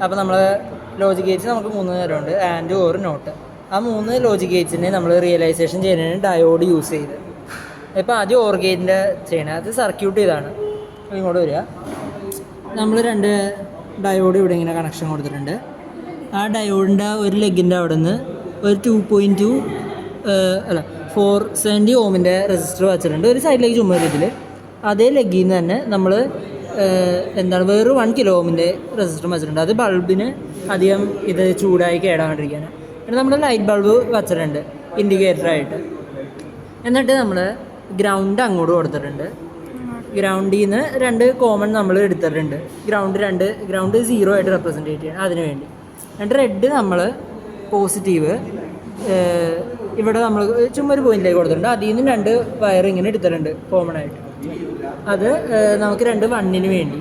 അപ്പോൾ നമ്മൾ logic Gates നമുക്ക് 3 തരമുണ്ട്, ആൻഡ് ഓർ നോട്ട്. ആ 3 ലോജിക് ഗേറ്റ്സിനെ നമ്മൾ റിയലൈസേഷൻ ചെയ്യുന്നതിന് ഡയോഡ് യൂസ് ചെയ്ത്. ഇപ്പോൾ ആദ്യം ഓർ ഗേറ്റിൻ്റെ ചെയ്യണത്, അത് സർക്യൂട്ട് ചെയ്താണ്. ഇങ്ങോട്ട് വരിക, നമ്മൾ 2 ഡയോഡ് ഇവിടെ ഇങ്ങനെ കണക്ഷൻ കൊടുത്തിട്ടുണ്ട്. ആ ഡയോഡിൻ്റെ ഒരു ലെഗിൻ്റെ അവിടെ നിന്ന് ഒരു 2.2 470 ഓമിൻ്റെ റെസിസ്റ്റർ വെച്ചിട്ടുണ്ട് ഒരു സൈഡിലേക്ക് ചുമ്മാ ഇതിൽ. അതേ ലെഗിൽ നിന്ന് തന്നെ നമ്മൾ വേറെ 1 കിലോ ഓമിൻ്റെ റെസിസ്റ്റർ വെച്ചിട്ടുണ്ട്. അത് ബൾബിന് അധികം ഇത് ചൂടായി കേടാണ്ടിരിക്കാൻ. എന്നിട്ട് നമ്മൾ ലൈറ്റ് ബൾബ് വെച്ചിട്ടുണ്ട് ഇൻഡിക്കേറ്ററായിട്ട്. എന്നിട്ട് നമ്മൾ ഗ്രൗണ്ട് അങ്ങോട്ട് കൊടുത്തിട്ടുണ്ട്. ഗ്രൗണ്ടിൽ നിന്ന് 2 കോമൺ നമ്മൾ എടുത്തിട്ടുണ്ട്. ഗ്രൗണ്ട് 0 ആയിട്ട് റെപ്രസെൻറ്റേറ്റ് ചെയ്യണം അതിന് വേണ്ടി. എന്നിട്ട് റെഡ് നമ്മൾ പോസിറ്റീവ് ഇവിടെ നമ്മൾ ചുമ്മാ ഒരു പോയിന്റിലേക്ക് കൊടുത്തിട്ടുണ്ട്. അതിൽ നിന്ന് 2 വയർ ഇങ്ങനെ എടുത്തിട്ടുണ്ട് കോമൺ ആയിട്ട്. അത് നമുക്ക് 2 1-ന് വേണ്ടി.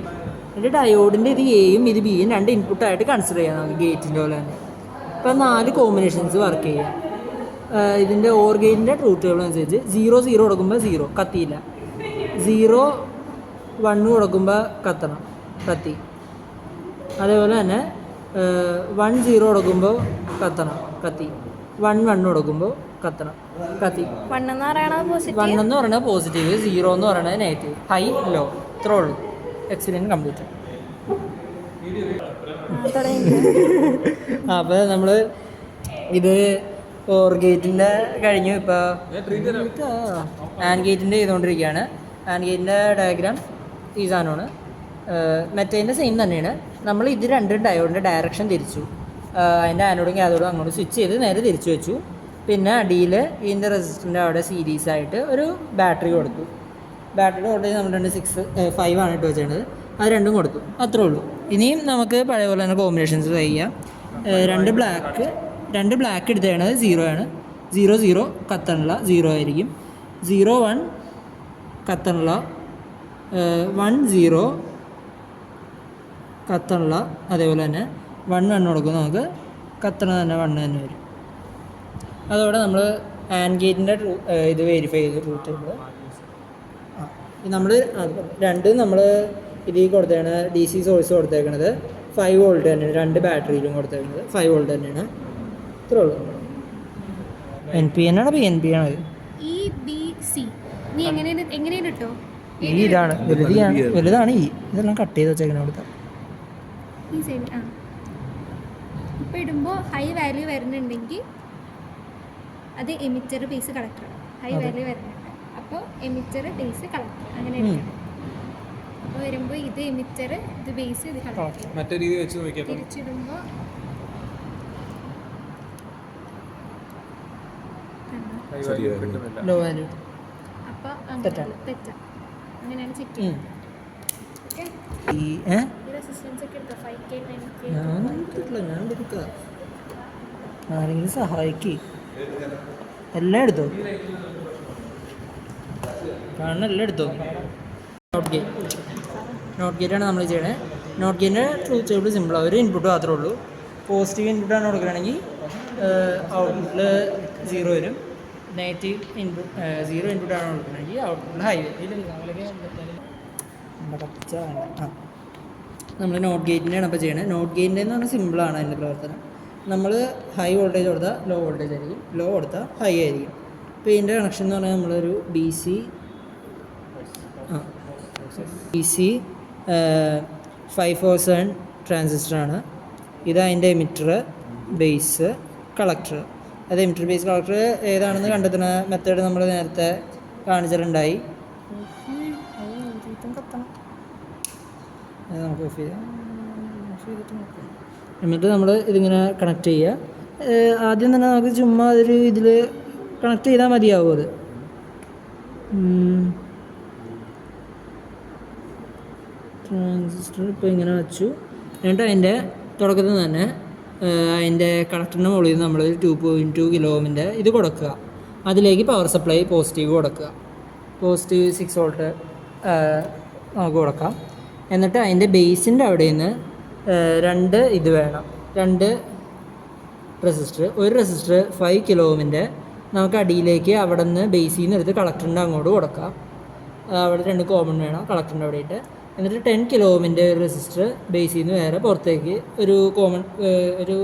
എന്നിട്ട് ഡയോഡിൻ്റെ ഇത് എയും ഇത് ബിയും 2 ഇൻപുട്ടായിട്ട് കൺസിഡർ ചെയ്യാം നമുക്ക് ഗേറ്റിൻ്റെ പോലെ തന്നെ. ഇപ്പം 4 കോമ്പിനേഷൻസ് വർക്ക് ചെയ്യാം. ഇതിൻ്റെ ഓർ ഗേറ്റിൻ്റെ ട്രൂത്ത് ടേബിൾ അനുസരിച്ച് 0 കൊടുക്കുമ്പോൾ 0 കത്തിയില്ല, 0 1 കൊടുക്കുമ്പോൾ കത്തി. അതേപോലെ തന്നെ 1 0 കൊടുക്കുമ്പോൾ കത്തി, 1 1 കൊടുക്കുമ്പോൾ കത്തി. 1 എന്ന് പറയുന്നത് പോസിറ്റീവ്, 0 എന്ന് പറയുന്നത് നെഗറ്റീവ്, ഹൈ ലോ, ഇത്രേ ഉള്ളൂ. Experience complete. അപ്പോൾ നമ്മൾ ഇത് ഓർ ഗേറ്റിൻ്റെ കഴിഞ്ഞു. ഇപ്പോൾ ആൻഡ് ഗേറ്റിൻ്റെ ചെയ്തുകൊണ്ടിരിക്കുകയാണ്. ആൻഡ് ഗേറ്റിൻ്റെ ഡയഗ്രാം ഈ സാധനമാണ്. മറ്റേതിൻ്റെ സെയിം തന്നെയാണ്. നമ്മൾ ഇത് 2 ഡയോഡിൻ്റെ ഡയറക്ഷൻ തിരിച്ചു. അതിൻ്റെ ആനോടും കാഥോടും അങ്ങോട്ട് സ്വിച്ച് ചെയ്ത് നേരെ തിരിച്ചു വെച്ചു. പിന്നെ അടിയിൽ ഇതിൻ്റെ റെസിസ്റ്ററിൻ്റെ അവിടെ സീരീസ് ആയിട്ട് ഒരു ബാറ്ററി കൊടുത്തു. ബാറ്ററിയുടെ വോൾട്ടേജ് നമ്മൾ 5 ആണ് ഇട്ട് വെച്ചേണ്ടത്. അത് 2 കൊടുത്തു, അത്രേ ഉള്ളൂ. ഇനിയും നമുക്ക് പഴയ പോലെ തന്നെ കോമ്പിനേഷൻസ് ട്രൈ ചെയ്യാം. 2 ബ്ലാക്ക് എടുത്തേണത് 0 ആണ്. 0 കത്തണില്ല, 0 ആയിരിക്കും. 0 1 കത്തണില്ല, 1 0 കത്തണില്ല. അതേപോലെ തന്നെ 1 1 കൊടുക്കും, നമുക്ക് കത്തണ തന്നെ 1 തന്നെ വരും. അതോടെ നമ്മൾ ആൻഡ് ഗേറ്റിൻ്റെ ഇത് വെരിഫൈ ചെയ്ത് ട്രൂത്ത് ടേബിൾ. നമ്മൾ 2 നമ്മൾ ഇതിൽ കൊടുത്തേക്കണ DC സോഴ്സ് കൊടുത്തേക്കണത് 5 വോൾട്ട് തന്നെയാണ്. 2 ബാറ്ററിയിലും കൊടുത്തേക്കുന്നത് 5 വോൾട്ട് തന്നെയാണ്. ഇത്രേ ഉള്ളൂ. NP ആണോ PNP ആണോ? ഇതാണ് വലുതാണ്. ഇതെല്ലാം കട്ട് ചെയ്ത് വെച്ചേക്കണ അവിടുത്തെ. ഇപ്പോൾ ഇടുമ്പോൾ ഹൈ വാല്യൂ വരുന്നുണ്ടെങ്കിൽ അത് emitter base collector. High value വരുന്നുണ്ട്, അപ്പോൾ എമിറ്റർ ബേസ് കളക്ടർ അങ്ങനെ എടുക്കണം. അപ്പോൾ വരുമ്പോൾ ഇത് എമിറ്റർ, ഇത് ബേസ്, ഇത് കളക്ടർ. മറ്റേ രീതി വെച്ച് നോക്കിയപ്പോൾ തിരിച്ചിടുമ്പോൾ ലോ വാല്യൂ, അപ്പോൾ തെറ്റാണ്. അങ്ങനെയാണ് ചെക്ക് ചെയ്യുന്നത്. റെസിസ്റ്റൻസ് ഒക്കെ എടുക്കാം 5K 10K. ഞാൻ എടുക്കാം. ആരെങ്കിലും സഹായിക്ക്. എല്ലാം എടുത്തോ, കാണുന്ന എല്ലാം എടുത്തോ. നോട്ട് ഗേറ്റാണ് നമ്മൾ ചെയ്യണേ. നോട്ട് ഗേറ്റിൻ്റെ ട്രൂത്ത് ടേബിൾ സിമ്പിളാണ്. ഒരു ഇൻപുട്ട് മാത്രമേ ഉള്ളൂ. പോസിറ്റീവ് ഇൻപുട്ടാണ് കൊടുക്കുകയാണെങ്കിൽ ഔട്ട്പുട്ടിൽ 0 വരും. നെഗറ്റീവ് ഇൻപുട്ട് 0 ഇൻപുട്ടാണ് കൊടുക്കുകയാണെങ്കിൽ ഔട്ട്പുട്ടിൽ ഹൈ വരും. നമ്മൾ നോട്ട് ഗേറ്റിൻ്റെയാണ് ഇപ്പോൾ ചെയ്യണത്. നോട്ട് ഗേറ്റിൻ്റെ എന്ന് പറഞ്ഞാൽ സിമ്പിളാണ് അതിൻ്റെ പ്രവർത്തനം. നമ്മൾ ഹൈ വോൾട്ടേജ് കൊടുത്താൽ ലോ വോൾട്ടേജ് ആയിരിക്കും, ലോ കൊടുത്താൽ ഹൈ ആയിരിക്കും. ഇപ്പോൾ ഇതിൻ്റെ കണക്ഷൻ എന്ന് പറഞ്ഞാൽ നമ്മളൊരു DC 547 ട്രാൻസിസ്റ്ററാണ്. ഇത് അതിൻ്റെ എമിറ്റർ, ബേസ്, കളക്ടർ. അത് എമിറ്റർ, ബേസ്, കളക്ടർ ഏതാണെന്ന് കണ്ടെത്തുന്ന മെത്തേഡ് നമ്മൾ നേരത്തെ കാണിച്ചിട്ടുണ്ടായി. നമുക്ക് ഓഫ് ചെയ്യാം. എന്നിട്ട് നമ്മൾ ഇതിങ്ങനെ കണക്ട് ചെയ്യുക. ആദ്യം തന്നെ നമുക്ക് ചുമ്മാ ഇതിൽ കണക്ട് ചെയ്താൽ മതിയാവും. അത് ട്രാൻസിസ്റ്റർ ഇപ്പോൾ ഇങ്ങനെ വെച്ചു. എന്നിട്ട് അതിൻ്റെ തുടക്കത്തിൽ തന്നെ അതിൻ്റെ കളക്ടറിൻ്റെ മുകളിൽ നിന്ന് നമ്മൾ 2.2 കിലോ ഓമിൻ്റെ ഇത് കൊടുക്കുക. അതിലേക്ക് പവർ സപ്ലൈ പോസിറ്റീവ് കൊടുക്കുക. പോസിറ്റീവ് 6 വോൾട്ട് നമുക്ക് കൊടുക്കാം. എന്നിട്ട് അതിൻ്റെ ബേസിൻ്റെ അവിടെ നിന്ന് 2 ഇത് വേണം, 2 റെസിസ്റ്റർ. ഒരു റെസിസ്റ്റർ 5 കിലോ ഓമിൻ്റെ നമുക്ക് അടിയിലേക്ക് അവിടെ നിന്ന് ബേസിൽ നിന്ന് എടുത്ത് കളക്ടറിൻ്റെ അങ്ങോട്ട് കൊടുക്കാം. അവിടെ 2 കോമൺ വേണം കളക്ടറിൻ്റെ അവിടെ ഇട്ട്. എന്നിട്ട് 10 കിലോ ഓമിൻ്റെ റെസിസ്റ്റർ ബേസിൽ നിന്ന് വേറെ പുറത്തേക്ക് ഒരു ഒരു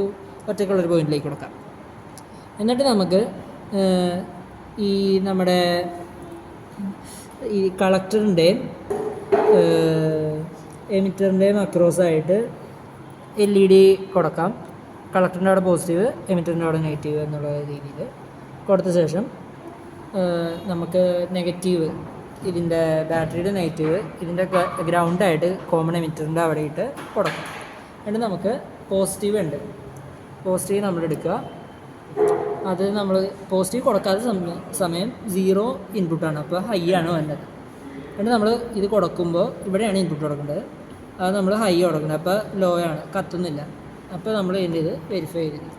ഒറ്റയ്ക്കുള്ളൊരു പോയിന്റിലേക്ക് കൊടുക്കാം. എന്നിട്ട് നമുക്ക് ഈ നമ്മുടെ ഈ കളക്ടറിൻ്റെയും എമിറ്ററിൻ്റെയും അക്രോസായിട്ട് LED കൊടുക്കാം. കളക്ടറിൻ്റെ അവിടെ പോസിറ്റീവ്, എമിറ്ററിൻ്റെ അവിടെ നെഗറ്റീവ് എന്നുള്ള രീതിയിൽ കൊടുത്ത ശേഷം നമുക്ക് നെഗറ്റീവ്, ഇതിൻ്റെ ബാറ്ററിയുടെ നെഗറ്റീവ് ഇതിൻ്റെ ഗ്രൗണ്ടായിട്ട് കോമൺ എമിറ്ററിൻ്റെ അവിടെ ഇട്ട് കൊടുക്കാം. എന്നിട്ട് നമുക്ക് പോസിറ്റീവ് ഉണ്ട്, പോസിറ്റീവ് നമ്മൾ എടുക്കുക. അത് നമ്മൾ പോസിറ്റീവ് കൊടുക്കാത്ത സമയം 0 ഇൻപുട്ടാണ്, അപ്പോൾ ഹൈ ആണ് വേണ്ടത്. എന്നിട്ട് നമ്മൾ ഇത് കൊടുക്കുമ്പോൾ ഇവിടെയാണ് ഇൻപുട്ട് കൊടുക്കേണ്ടത്, അത് നമ്മൾ ഹൈ കൊടുക്കുന്നത്, അപ്പോൾ ലോ ആണ്, കത്തുന്നില്ല. അപ്പോൾ നമ്മൾ ഇതിൻ്റെ ഇത് വെരിഫൈ ചെയ്തിരിക്കും.